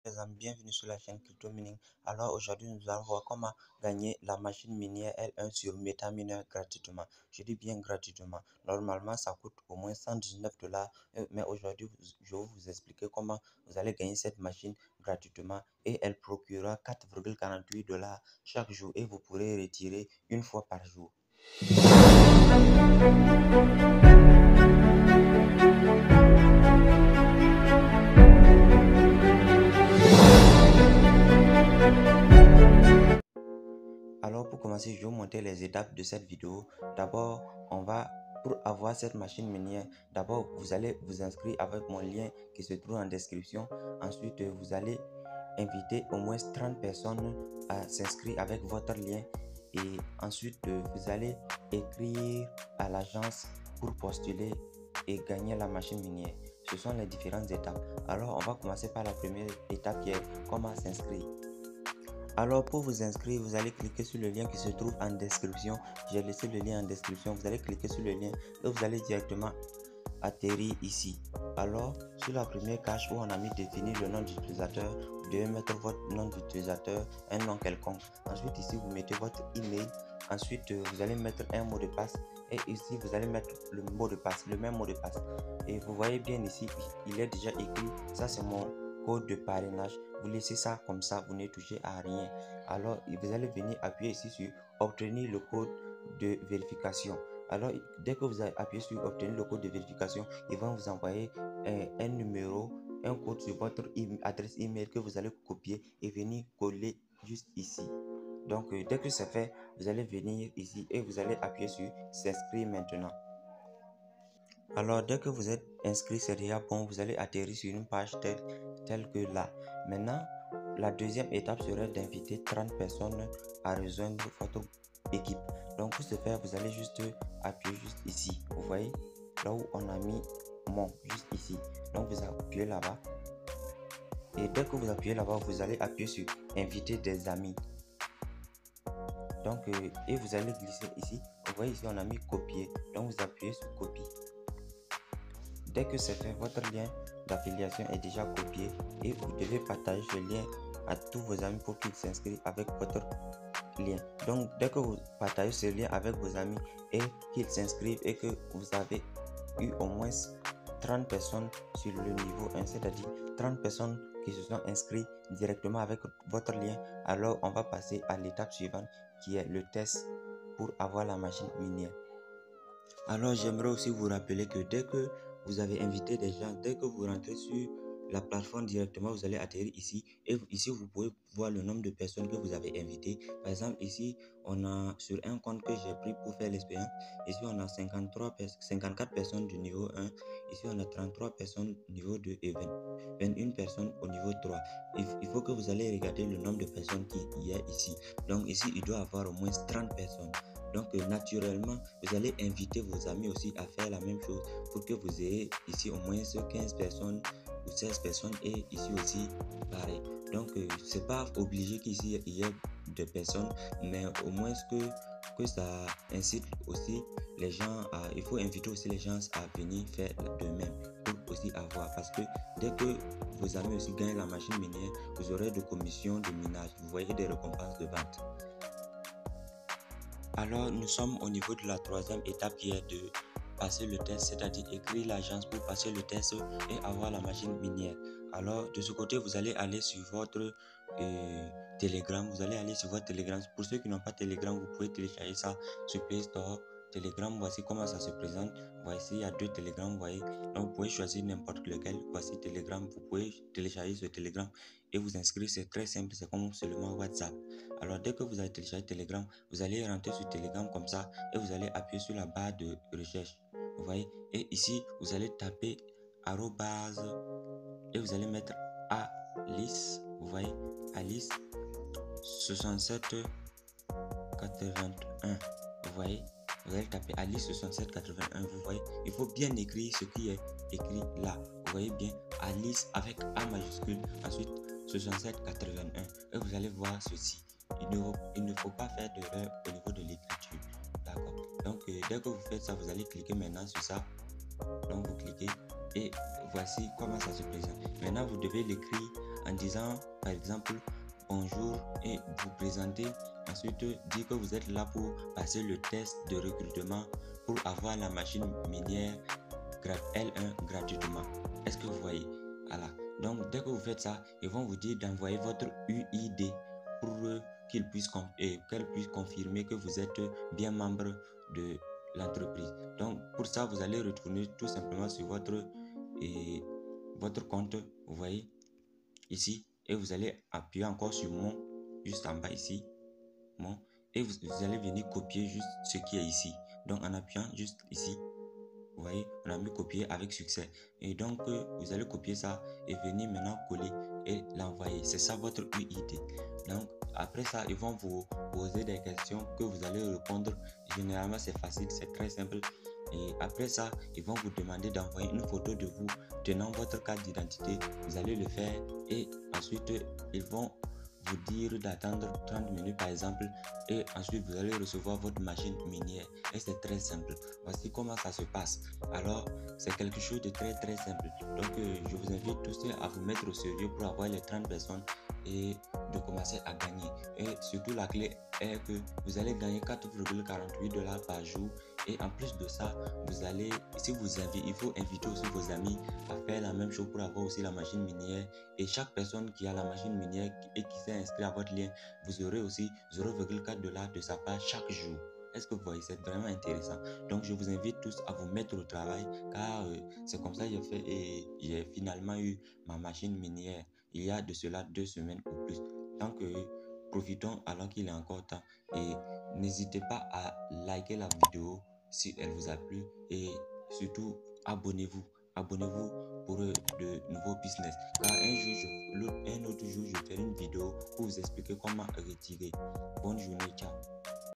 les amis, bienvenue sur la chaîne Crypto Mining. Alors aujourd'hui nous allons voir comment gagner la machine minière L1 sur MetaMiner gratuitement. Je dis bien gratuitement. Normalement ça coûte au moins $119, mais aujourd'hui je vais vous expliquer comment vous allez gagner cette machine gratuitement et elle procurera $4,48 chaque jour et vous pourrez retirer une fois par jour. Alors pour commencer, je vais vous montrer les étapes de cette vidéo. D'abord, pour avoir cette machine minière, d'abord vous allez vous inscrire avec mon lien qui se trouve en description. Ensuite, vous allez inviter au moins 30 personnes à s'inscrire avec votre lien. Et ensuite, vous allez écrire à l'agence pour postuler et gagner la machine minière. Ce sont les différentes étapes. Alors, on va commencer par la première étape qui est comment s'inscrire. Alors pour vous inscrire, vous allez cliquer sur le lien qui se trouve en description. J'ai laissé le lien en description. Vous allez cliquer sur le lien et vous allez directement atterrir ici. Alors sur la première cache où on a mis définir le nom d'utilisateur, vous devez mettre votre nom d'utilisateur, un nom quelconque. Ensuite ici vous mettez votre email. Ensuite vous allez mettre un mot de passe et ici vous allez mettre le mot de passe, le même mot de passe. Et vous voyez bien ici, il est déjà écrit. Ça c'est mon code de parrainage. Vous laissez ça comme ça, vous ne touchez à rien. Alors vous allez venir appuyer ici sur obtenir le code de vérification. Alors dès que vous appuyez sur obtenir le code de vérification, ils vont vous envoyer un numéro, un code sur votre adresse email que vous allez copier et venir coller juste ici. Donc dès que c'est fait, vous allez venir ici et vous allez appuyer sur s'inscrire maintenant. Alors dès que vous êtes inscrit, c'est déjà bon, vous allez atterrir sur une page telle que là. Maintenant, la deuxième étape serait d'inviter 30 personnes à rejoindre votre équipe. Donc pour ce faire, vous allez juste appuyer juste ici. Vous voyez là où on a mis mon, juste ici. Donc vous appuyez là-bas. Et dès que vous appuyez là-bas, vous allez appuyer sur inviter des amis. Donc et vous allez glisser ici. Vous voyez ici on a mis copier. Donc vous appuyez sur copie. Dès que c'est fait, votre lien d'affiliation est déjà copié et vous devez partager ce lien à tous vos amis pour qu'ils s'inscrivent avec votre lien. Donc dès que vous partagez ce lien avec vos amis et qu'ils s'inscrivent et que vous avez eu au moins 30 personnes sur le niveau 1, c'est-à-dire 30 personnes qui se sont inscrites directement avec votre lien, alors on va passer à l'étape suivante qui est le test pour avoir la machine minière. Alors j'aimerais aussi vous rappeler que dès que vous avez invité des gens, dès que vous rentrez sur la plateforme directement, vous allez atterrir ici et ici vous pouvez voir le nombre de personnes que vous avez invitées. Par exemple ici on a sur un compte que j'ai pris pour faire l'expérience, ici on a 54 personnes du niveau 1, ici on a 33 personnes au niveau 2 et 21 personnes au niveau 3. Il faut que vous allez regarder le nombre de personnes qu'il y a ici. Donc ici il doit avoir au moins 30 personnes. Donc naturellement, vous allez inviter vos amis aussi à faire la même chose pour que vous ayez ici au moins 15 personnes ou 16 personnes et ici aussi pareil. Donc c'est pas obligé qu'ici il y ait de personnes, mais au moins que ça incite aussi les gens à, il faut inviter aussi les gens à venir faire de même pour aussi avoir, parce que dès que vos amis aussi gagnent la machine minière, vous aurez des commissions de minage, vous voyez des récompenses de vente. Alors nous sommes au niveau de la troisième étape qui est de passer le test, c'est-à-dire écrire l'agence pour passer le test et avoir la machine minière. Alors de ce côté, vous allez aller sur votre Telegram, vous allez aller sur votre Telegram. Pour ceux qui n'ont pas Telegram, vous pouvez télécharger ça sur Play Store. Telegram, voici comment ça se présente. Voici, il y a deux Telegram, vous voyez. Donc vous pouvez choisir n'importe lequel. Voici Telegram, vous pouvez télécharger ce Telegram et vous inscrire. C'est très simple, c'est comme seulement WhatsApp. Alors dès que vous avez téléchargé Telegram, vous allez rentrer sur Telegram comme ça et vous allez appuyer sur la barre de recherche. Vous voyez, et ici vous allez taper arrobase et vous allez mettre Alice. Vous voyez, Alice 6781. Vous voyez, vous allez taper Alice 6781. Vous voyez, il faut bien écrire ce qui est écrit là. Vous voyez bien, Alice avec A majuscule, ensuite 6781 et vous allez voir ceci. Il ne faut pas faire d'erreur au niveau de l'écriture. D'accord. Donc dès que vous faites ça, vous allez cliquer maintenant sur ça. Donc vous cliquez et voici comment ça se présente. Maintenant vous devez l'écrire en disant par exemple bonjour et vous présenter, ensuite dire que vous êtes là pour passer le test de recrutement pour avoir la machine minière grade L1 gratuitement. Est-ce que vous voyez? Voilà. Donc dès que vous faites ça, ils vont vous dire d'envoyer votre UID pour qu'elle puisse confirmer que vous êtes bien membre de l'entreprise. Donc pour ça, vous allez retourner tout simplement sur votre compte, vous voyez ici, et vous allez appuyer encore sur mon, juste en bas ici, mon, et vous allez venir copier juste ce qui est ici. Donc en appuyant juste ici, vous voyez, on a mis copier avec succès. Et donc, vous allez copier ça et venir maintenant coller et l'envoyer. C'est ça votre UID. Donc, après ça, ils vont vous poser des questions que vous allez répondre. Généralement, c'est facile, c'est très simple. Et après ça, ils vont vous demander d'envoyer une photo de vous tenant votre carte d'identité. Vous allez le faire et ensuite, ils vont vous dire d'attendre 30 minutes par exemple, et ensuite vous allez recevoir votre machine minière. Et c'est très simple. Voici comment ça se passe. Alors c'est quelque chose de très simple. Donc je vous invite tous à vous mettre au sérieux pour avoir les 30 personnes et de commencer à gagner. Et surtout la clé est que vous allez gagner 4,48 $ par jour. Et en plus de ça, vous allez, si vous avez, il faut inviter aussi vos amis à faire la même chose pour avoir aussi la machine minière. Et chaque personne qui a la machine minière et qui s'est inscrit à votre lien, vous aurez aussi 0,4 $ de sa part chaque jour. Est-ce que vous voyez? C'est vraiment intéressant. Donc je vous invite tous à vous mettre au travail, car c'est comme ça que j'ai fait et j'ai finalement eu ma machine minière il y a de cela 2 semaines ou plus. Donc profitons alors qu'il est encore temps, et n'hésitez pas à liker la vidéo si elle vous a plu, et surtout abonnez-vous pour de nouveaux business, car un autre jour je ferai une vidéo pour vous expliquer comment retirer. Bonne journée, ciao.